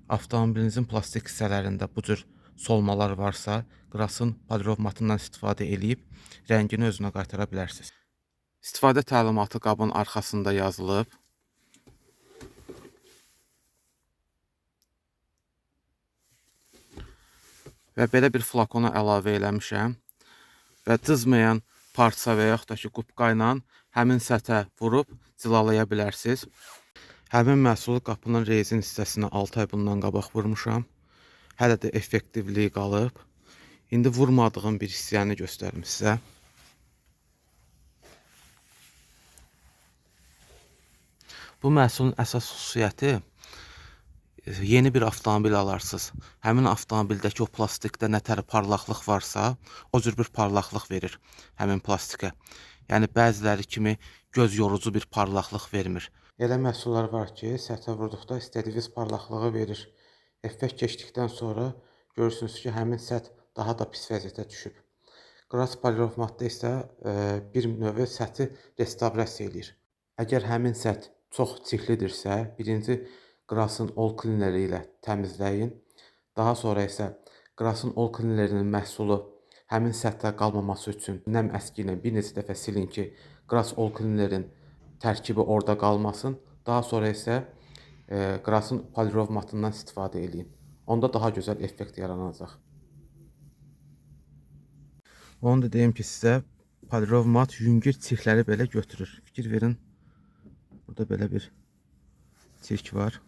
Avtomobilinizin plastik hissələrində bu cür solmalar varsa, Qrasın polirovmatından istifadə edib rəngini özünə qaytara bilərsiniz. İstifadə təlimatı qabın arxasında yazılıb. Və belə bir flakona əlavə eləmişəm. Və cızmayan parça və yaxud da ki, qupqa ilə həmin səthə vurub cilalaya bilərsiniz. Həmin məhsulu qapının rezin hissəsinə 6 ay bundan qabaq vurmuşam. Hələ də effektivliyi qalıb. İndi vurmadığım bir hissəni göstərim sizə. Bu məhsulun əsas xüsusiyyəti, yeni bir avtomobil alarsınız. Həmin avtomobildəki o plastikdə nətər parlaqlıq varsa, o cür bir parlaqlıq verir həmin plastikə. Yəni bəziləri kimi göz yorucu bir parlaqlıq vermir. Elə məhsullar var ki, səthə vurduqda istədiyiniz parlaqlığı verir. Effekt keçdikdən sonra görürsünüz ki, həmin səth daha da pis vəziyyətə düşüb. Qras polirovmatda isə bir növ səthi restavrasiya edir. Əgər həmin səth çox çirklidirsə, birinci Qrasın ol klineri ilə təmizləyin. Daha sonra isə Qrasın ol klinerinin məhsulu həmin səthdə qalmaması üçün nəm əski ilə bir neçə dəfə silin ki, Qras ol klinerin tərkibi orada qalmasın. Daha sonra isə Qrasın polirovmatından istifadə edin. Onda daha gözəl effekt yaranacaq. Onu da deyim ki, sizə polirovmat yüngül çirkləri belə götürür. Fikir verin, burada belə bir çirk var.